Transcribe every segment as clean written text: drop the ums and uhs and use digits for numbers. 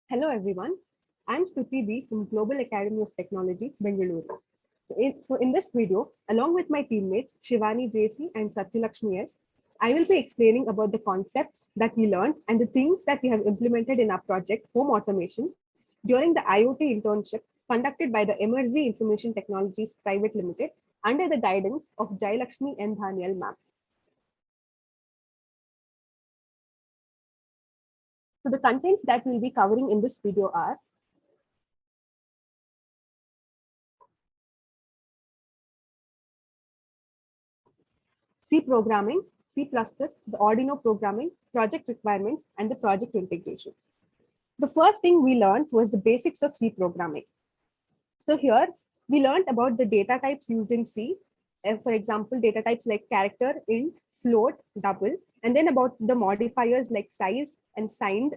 Hello everyone, I'm STHUTHI from Global Academy of Technology, Bengaluru. In this video, along with my teammates SIVANI JC and Sathyalakshmi S, I will be explaining about the concepts that we learned and the things that we have implemented in our project Home Automation during the IoT internship conducted by the Emertxe Information Technologies Private Limited under the guidance of Jayalakshmi N. Dhanial ma'am. So the contents that we'll be covering in this video are C programming, C++, the Arduino programming, project requirements, and the project integration. The first thing we learned was the basics of C programming. So here we learned about the data types used in C. For example, data types like character, int, float, double, and then about the modifiers like size and signed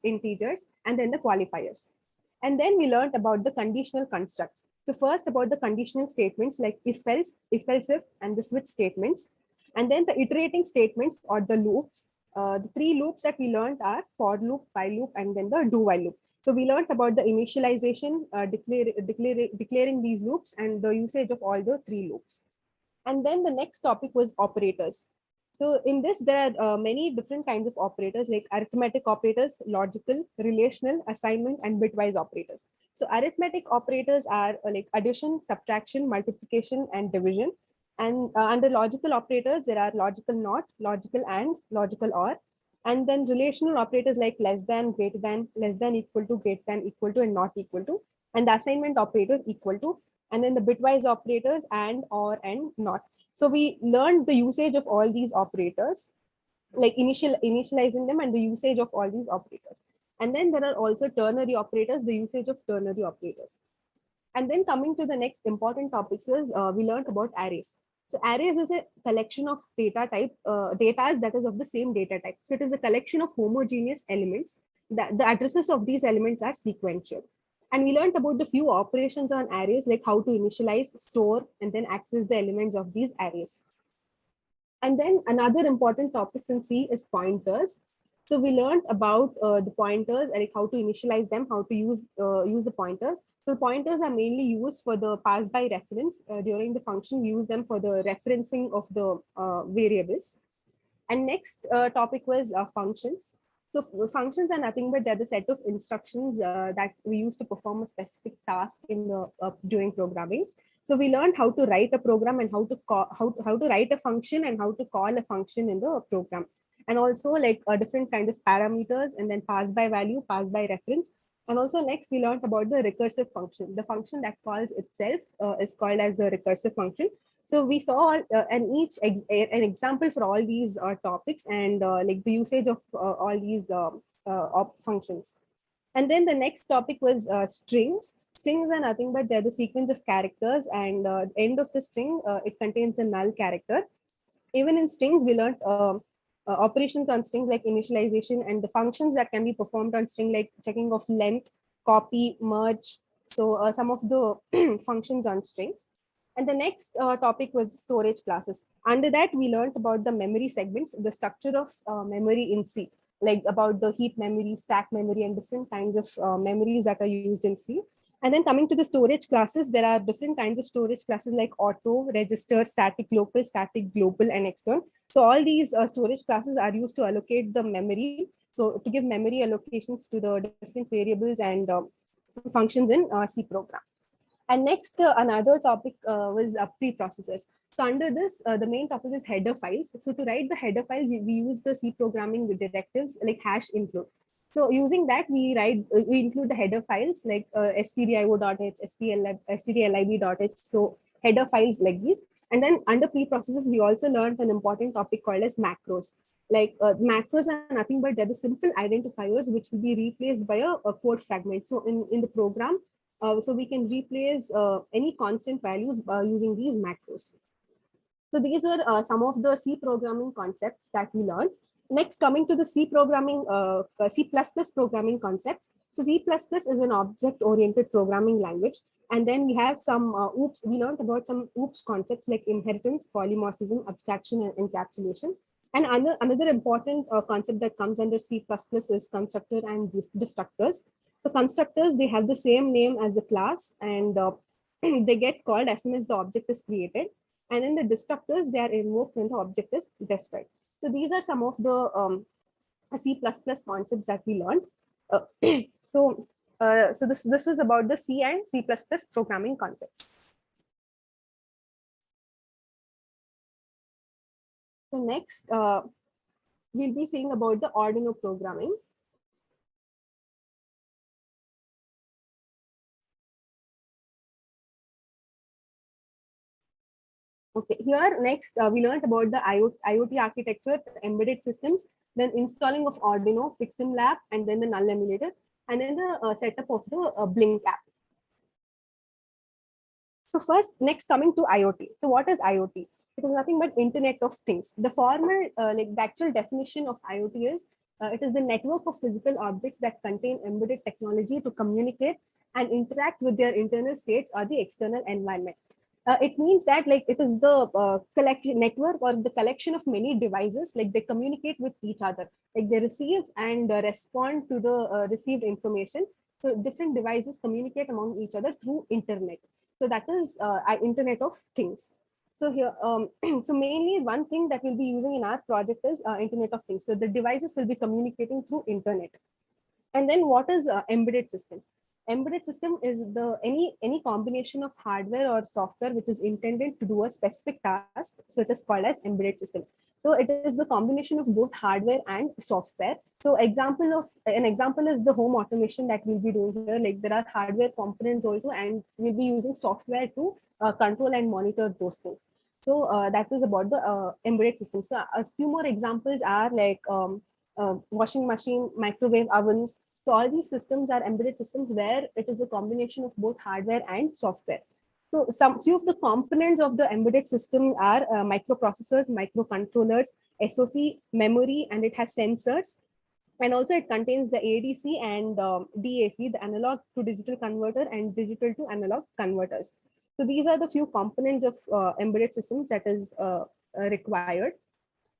integers, and then the qualifiers. And then we learned about the conditional constructs. So first about the conditional statements like if else if, and the switch statements. And then the iterating statements or the loops. The three loops that we learned are for loop, while loop, and then the do while loop. So we learned about the initialization, declaring these loops and the usage of all the three loops. And then the next topic was operators. So in this, there are many different kinds of operators like arithmetic operators, logical, relational, assignment, and bitwise operators. So arithmetic operators are like addition, subtraction, multiplication, and division. And under logical operators, there are logical not, logical and, logical or. And then relational operators like less than, greater than, less than, equal to, greater than, equal to, and not equal to. And the assignment operator equal to. And then the bitwise operators and, or, and, not. So we learned the usage of all these operators, like initializing them and the usage of all these operators. And then there are also ternary operators, the usage of ternary operators. And then coming to the next important topics is we learned about arrays. So arrays is a collection of data type, data that is of the same data type. So it is a collection of homogeneous elements. That the addresses of these elements are sequential. And we learned about the few operations on arrays, like how to initialize, store, and then access the elements of these arrays. And then another important topic in C is pointers. So we learned about the pointers, like how to initialize them, how to use the pointers. So the pointers are mainly used for the pass-by reference. During the function, we use them for the referencing of the variables. And next topic was functions. So functions are nothing but they're the set of instructions that we use to perform a specific task in the during programming. So we learned how to write a program and how to call, how to write a function and how to call a function in the program. And also like different kinds of parameters and then pass by value, pass by reference. And also next we learned about the recursive function. The function that calls itself is called as the recursive function. So we saw an example for all these topics and like the usage of all these functions. And then the next topic was strings. Strings are nothing but they're the sequence of characters, and at the end of the string, it contains a null character. Even in strings, we learned operations on strings like initialization and the functions that can be performed on string like checking of length, copy, merge. So some of the functions on strings. And the next topic was the storage classes. Under that, we learned about the memory segments, the structure of memory in C, like about the heap memory, stack memory, and different kinds of memories that are used in C. And then coming to the storage classes, there are different kinds of storage classes like auto, register, static local, static global, and external. So all these storage classes are used to allocate the memory. So to give memory allocations to the different variables and functions in C program. And next, another topic was preprocessors. So under this, the main topic is header files. So to write the header files, we use the C programming with directives like hash include. So using that, we include the header files like stdio.h, stdlib.h. So header files like these. And then under preprocessors, we also learned an important topic called as macros. Like macros are nothing but they're the simple identifiers which will be replaced by a code fragment. So in the program, so we can replace any constant values using these macros. So these were some of the C programming concepts that we learned. Next, coming to the C programming, C++ programming concepts. So C++ is an object-oriented programming language. And then we have some we learned about some OOPS concepts like inheritance, polymorphism, abstraction, and encapsulation. And another important concept that comes under C++ is constructor and destructors. So constructors, they have the same name as the class, and they get called as soon as the object is created. And then the destructors, they are invoked when the object is destroyed. So these are some of the C++ concepts that we learned. Uh, so this was about the C and C++ programming concepts. So next, we'll be seeing about the Arduino programming. Okay, here next we learned about the IoT architecture, embedded systems, then installing of Arduino, Pixim Lab, and then the null emulator, and then the setup of the Blink app. So first, next coming to IoT. So what is IoT? It is nothing but Internet of Things. The formal, like the actual definition of IoT is, it is the network of physical objects that contain embedded technology to communicate and interact with their internal states or the external environment. It means that like it is the collection network or the collection of many devices, like they communicate with each other, like they receive and respond to the received information. So different devices communicate among each other through internet. So that is Internet of Things. So here, so mainly one thing that we'll be using in our project is Internet of Things. So the devices will be communicating through internet. And then what is embedded system? Embedded system is the any combination of hardware or software which is intended to do a specific task. So it is called as embedded system. So it is the combination of both hardware and software. So an example is the home automation that we'll be doing here. Like there are hardware components also, and we'll be using software to control and monitor those things. So that is about the embedded system. So a few more examples are like washing machine, microwave ovens. So all these systems are embedded systems where it is a combination of both hardware and software. So some few of the components of the embedded system are microprocessors, microcontrollers, SoC, memory, and it has sensors. And also it contains the ADC and DAC, the analog to digital converter and digital to analog converters. So these are the few components of embedded systems that is required.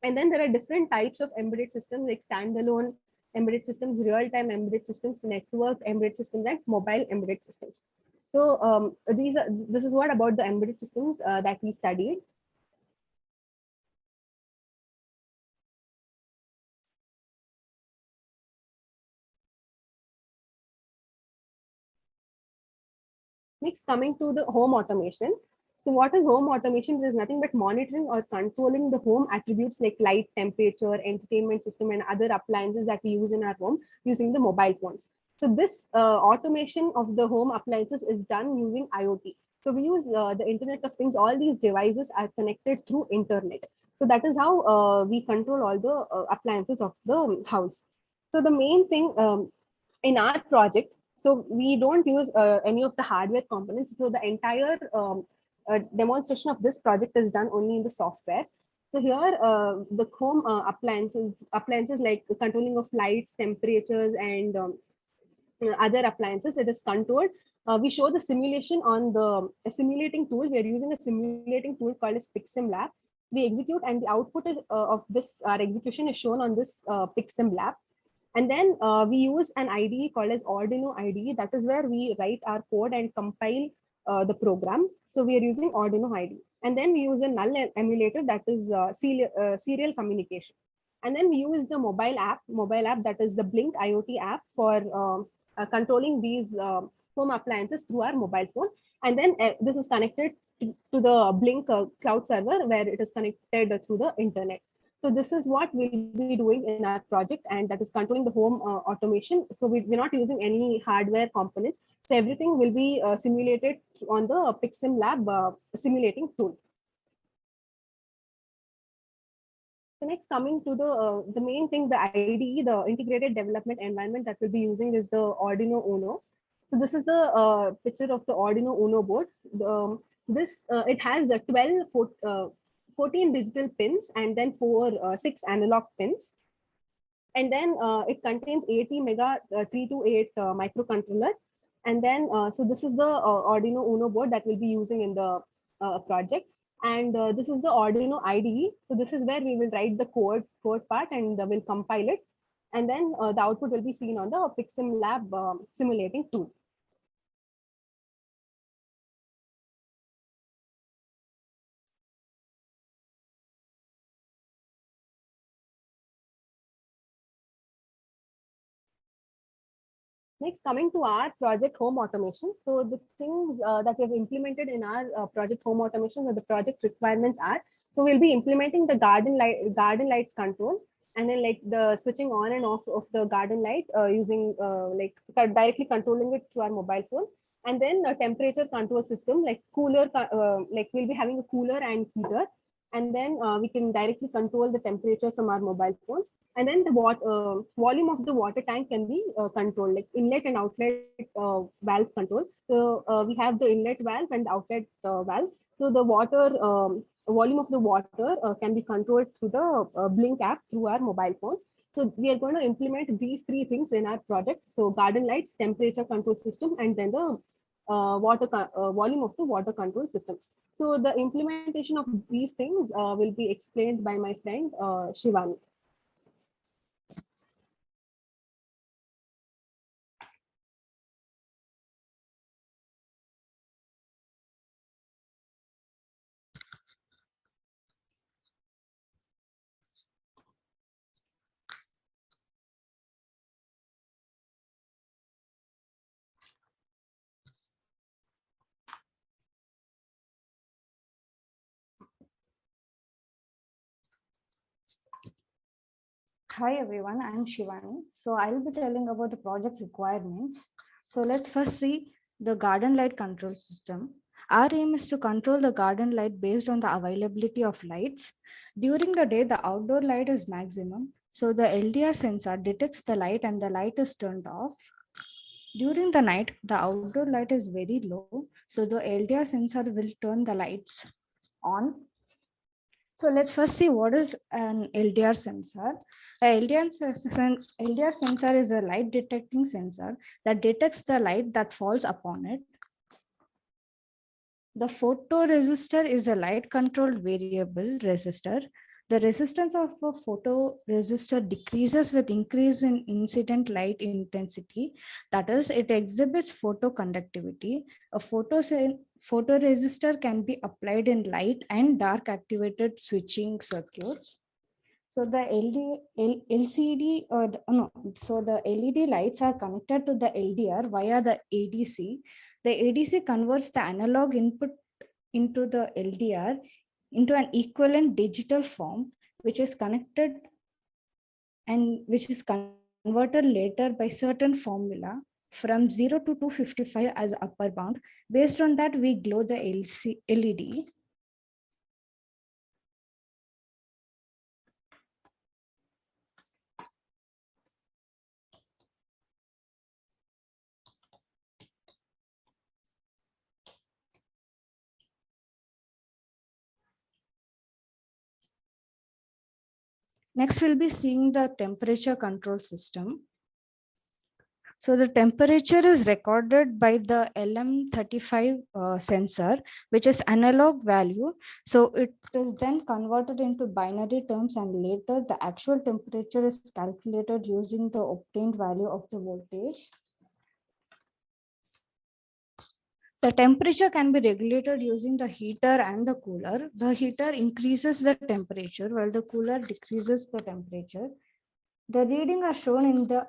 And then there are different types of embedded systems like standalone embedded systems, real-time embedded systems, network embedded systems, and mobile embedded systems. So this is what about the embedded systems that we studied. Next, coming to the home automation. So what is home automation? It is nothing but monitoring or controlling the home attributes like light, temperature, entertainment system, and other appliances that we use in our home using the mobile phones. So this automation of the home appliances is done using IoT. So we use the Internet of Things. All these devices are connected through internet. So that is how we control all the appliances of the house. So the main thing in our project, so we don't use any of the hardware components. So the entire demonstration of this project is done only in the software. So here, the home appliances like controlling of lights, temperatures, and other appliances, it is controlled. We show the simulation on the simulating tool. We are using a simulating tool called as Pixim Lab. We execute, and the output of this our execution is shown on this Pixim Lab. And then we use an IDE called as Arduino IDE. That is where we write our code and compile the program. So we are using Arduino IDE. And then we use a null emulator, that is serial communication. And then we use the mobile app that is the Blink IoT app for controlling these home appliances through our mobile phone. And then this is connected to the Blink cloud server where it is connected through the internet. So this is what we'll be doing in our project, and that is controlling the home automation. So we're not using any hardware components. So everything will be simulated on the Pixim Lab simulating tool. So next, coming to the main thing, the IDE, the integrated development environment that we'll be using is the Arduino Uno. So this is the picture of the Arduino Uno board. It has 14 digital pins and then 6 analog pins. And then it contains 80 mega 328 microcontroller. And then, so this is the Arduino Uno board that we'll be using in the project. And this is the Arduino IDE. So this is where we will write the code part, and we'll compile it. And then the output will be seen on the Pixim Lab simulating tool. Next, coming to our project home automation. So the things that we have implemented in our project home automation, or the project requirements are, so we'll be implementing the garden lights control, and then like the switching on and off of the garden light using like directly controlling it through our mobile phones. And then a temperature control system, like cooler, like we'll be having a cooler and heater, and then we can directly control the temperature from our mobile phones. And then the volume of the water tank can be controlled, like inlet and outlet valve control. So we have the inlet valve and outlet valve. So the water volume of the water can be controlled through the Blink app through our mobile phones. So we are going to implement these three things in our project. So garden lights, temperature control system, and then the volume of the water control system. So the implementation of these things will be explained by my friend Shivani. Hi everyone, I'm Shivani. So I'll be telling about the project requirements. So let's first see the garden light control system. Our aim is to control the garden light based on the availability of lights. During the day, the outdoor light is maximum. So the LDR sensor detects the light and the light is turned off. During the night, the outdoor light is very low. So the LDR sensor will turn the lights on. So let's first see what is an LDR sensor. LDR sensor is a light detecting sensor that detects the light that falls upon it. The photoresistor is a light controlled variable resistor. The resistance of a photoresistor decreases with increase in incident light intensity. That is, it exhibits photoconductivity. A photoresistor can be applied in light and dark activated switching circuits. So the LCD or so the LED lights are connected to the LDR via the ADC. The ADC converts the analog input into the LDR into an equivalent digital form, which is connected and which is converted later by certain formula from 0 to 255 as upper bound. Based on that, we glow the LED. Next, we'll be seeing the temperature control system. So the temperature is recorded by the LM35 sensor, which is analog value. So it is then converted into binary terms, and later the actual temperature is calculated using the obtained value of the voltage. The temperature can be regulated using the heater and the cooler. The heater increases the temperature while the cooler decreases the temperature. The readings are shown in the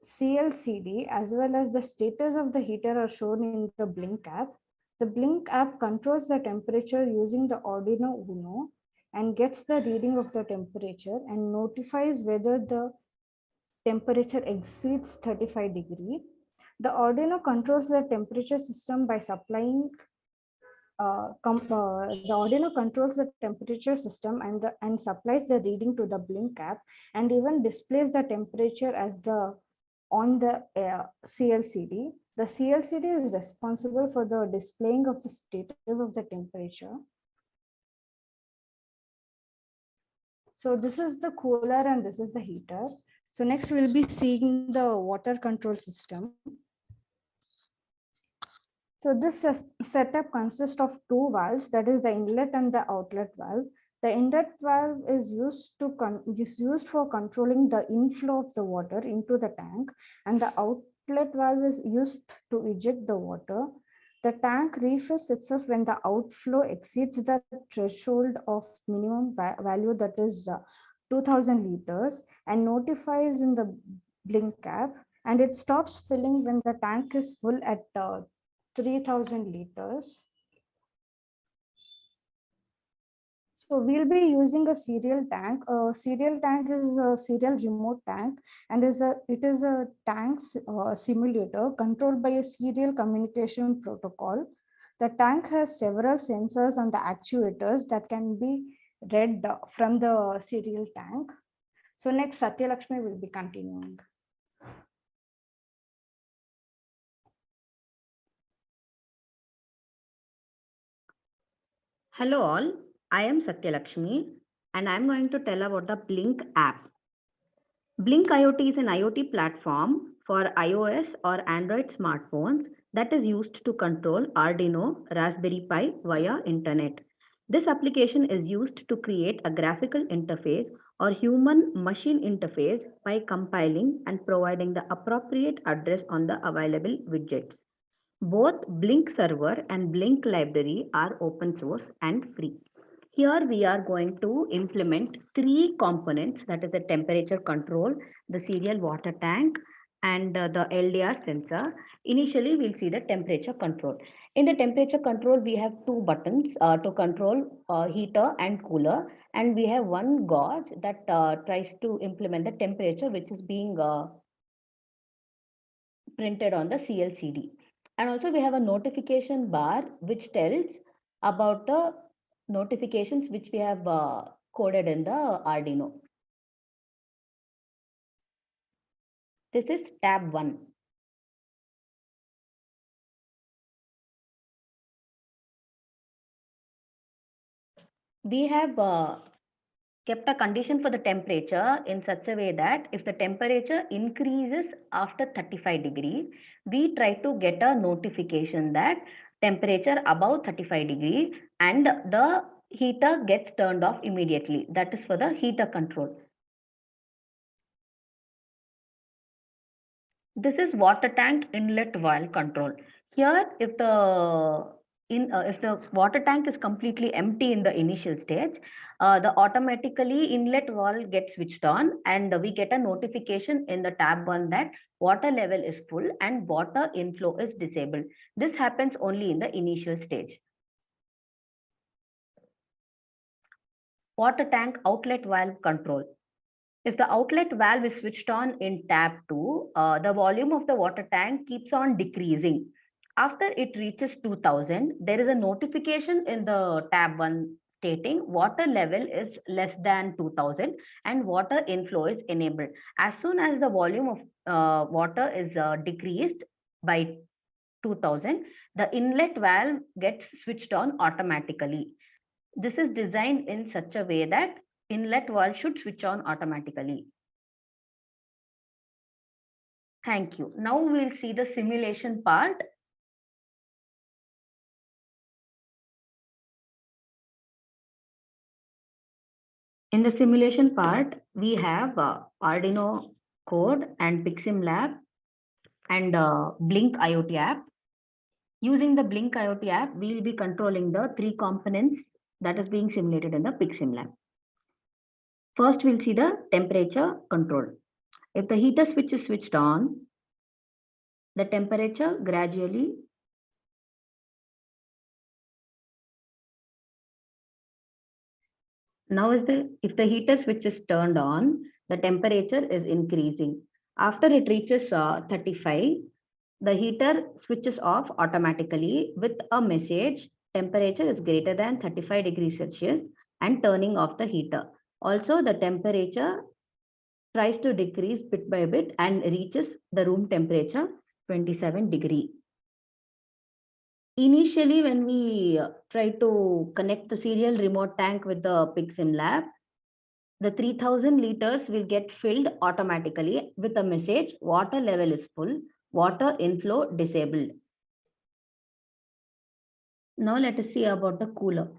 CLCD, as well as the status of the heater are shown in the Blink app. The Blink app controls the temperature using the Arduino Uno and gets the reading of the temperature and notifies whether the temperature exceeds 35 degrees. The Arduino controls the temperature system by supplying the Arduino controls the temperature system and supplies the reading to the Blink app, and even displays the temperature as the on the CLCD. The CLCD is responsible for the displaying of the status of the temperature. So this is the cooler and this is the heater. So next we'll be seeing the water control system. So this setup consists of two valves, that is the inlet and the outlet valve. The inlet valve is used for controlling the inflow of the water into the tank, and the outlet valve is used to eject the water. The tank refills itself when the outflow exceeds the threshold of minimum value, that is 2000 liters, and notifies in the blink app, and it stops filling when the tank is full at 3000 liters. So we'll be using a serial tank. A serial tank is a serial remote tank, and it is a tank simulator controlled by a serial communication protocol. The tank has several sensors and the actuators that can be read from the serial tank. So next, Sathyalakshmi will be continuing. Hello all, I am Sathyalakshmi and I am going to tell about the Blink app. Blink IoT is an IoT platform for iOS or Android smartphones that is used to control Arduino, Raspberry Pi via internet. This application is used to create a graphical interface or human-machine interface by compiling and providing the appropriate address on the available widgets. Both Blink server and Blink library are open source and free. Here we are going to implement three components, that is the temperature control, the serial water tank, and the LDR sensor. Initially, we'll see the temperature control. In the temperature control, we have two buttons to control heater and cooler, and we have one gauge that tries to implement the temperature which is being printed on the CLCD. And also we have a notification bar which tells about the notifications which we have coded in the Arduino. This is tab 1. We have kept a condition for the temperature in such a way that if the temperature increases after 35 degrees, we try to get a notification that temperature above 35 degrees and the heater gets turned off immediately. That is for the heater control. This is water tank inlet valve control. Here, if the water tank is completely empty in the initial stage, the automatically inlet valve gets switched on, and we get a notification in the tab 1 that water level is full and water inflow is disabled. This happens only in the initial stage. Water tank outlet valve control. If the outlet valve is switched on in tab 2, the volume of the water tank keeps on decreasing. After it reaches 2000, there is a notification in the tab 1 stating water level is less than 2000 and water inflow is enabled. As soon as the volume of water is decreased by 2000, the inlet valve gets switched on automatically. This is designed in such a way that inlet valve should switch on automatically. Thank you. Now we'll see the simulation part. In the simulation part, we have Arduino code and Pixim Lab and Blink IoT app. Using the Blink IoT app, we'll be controlling the three components that is being simulated in the Pixim Lab. First, we'll see the temperature control. If the heater switch is switched on, the temperature gradually now if the heater switch is turned on, the temperature is increasing. After it reaches 35, the heater switches off automatically with a message, temperature is greater than 35 degrees Celsius, and turning off the heater. Also, the temperature tries to decrease bit by bit and reaches the room temperature 27 degree. Initially, when we try to connect the serial remote tank with the Pixim Lab, the 3000 liters will get filled automatically with a message, water level is full, water inflow disabled. Now let us see about the cooler.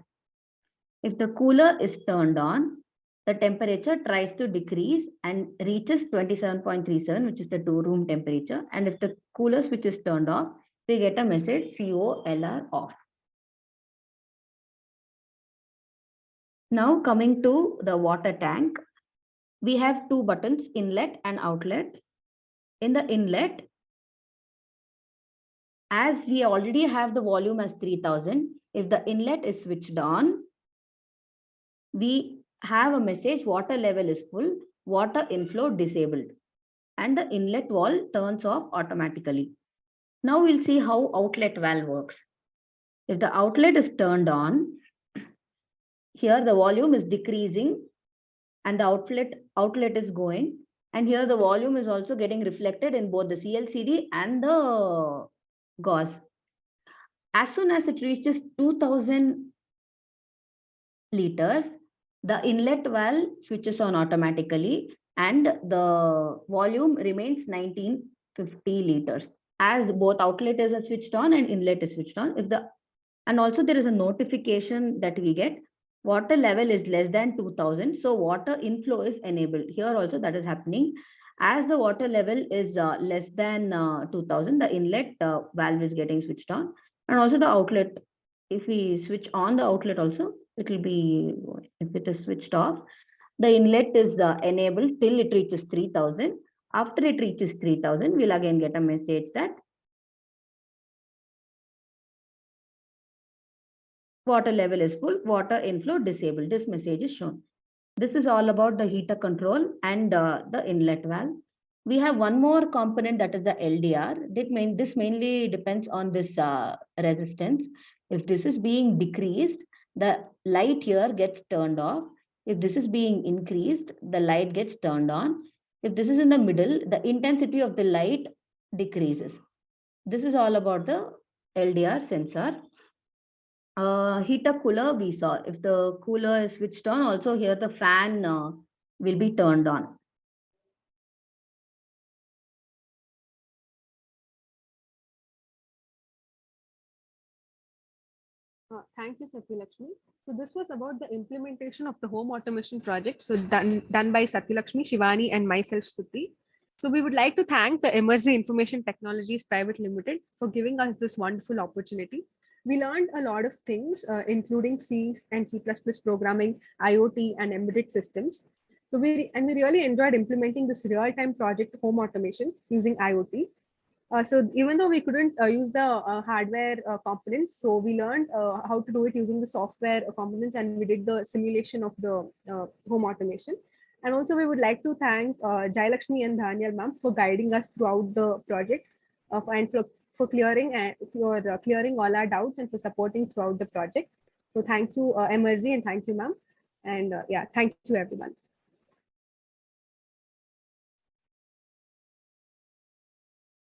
If the cooler is turned on, the temperature tries to decrease and reaches 27.37, which is the room temperature. And if the cooler switch is turned off, we get a message COLR off. Now coming to the water tank, we have two buttons, inlet and outlet. In the inlet, as we already have the volume as 3000, if the inlet is switched on, we have a message water level is full, water inflow disabled, and the inlet valve turns off automatically. Now we'll see how outlet valve works. If the outlet is turned on, here the volume is decreasing and the outlet is going, and here the volume is also getting reflected in both the CLCD and the gauze. As soon as it reaches 2000 liters, the inlet valve switches on automatically and the volume remains 1950 liters, as both outlet is switched on and inlet is switched on. And also there is a notification that we get, water level is less than 2000, so water inflow is enabled. Here also that is happening. As the water level is less than 2000, the inlet valve is getting switched on, and also the outlet. If we switch on the outlet also, it will be, if it is switched off, the inlet is enabled till it reaches 3000. After it reaches 3000, we'll again get a message that water level is full, water inflow disabled. This message is shown. This is all about the heater control and the inlet valve. We have one more component, that is the LDR. This mainly depends on this resistance. If this is being decreased, the light here gets turned off. If this is being increased, the light gets turned on. If this is in the middle, the intensity of the light decreases. This is all about the LDR sensor. Heater cooler we saw. If the cooler is switched on, also here the fan will be turned on. Thank you, Sathyalakshmi. So this was about the implementation of the home automation project. So done by Sathyalakshmi, SIVANI, and myself, STHUTHI. So we would like to thank the Emertxe Information Technologies Private Limited for giving us this wonderful opportunity. We learned a lot of things, including C and C++ programming, IoT, and embedded systems. So we really enjoyed implementing this real-time project home automation using IoT. So even though we couldn't use the hardware components, so we learned how to do it using the software components, and we did the simulation of the home automation. And also we would like to thank Jayalakshmi and Dhanyal ma'am for guiding us throughout the project and for clearing all our doubts and for supporting throughout the project. So thank you, Emertxe, and thank you, ma'am. And yeah, thank you, everyone.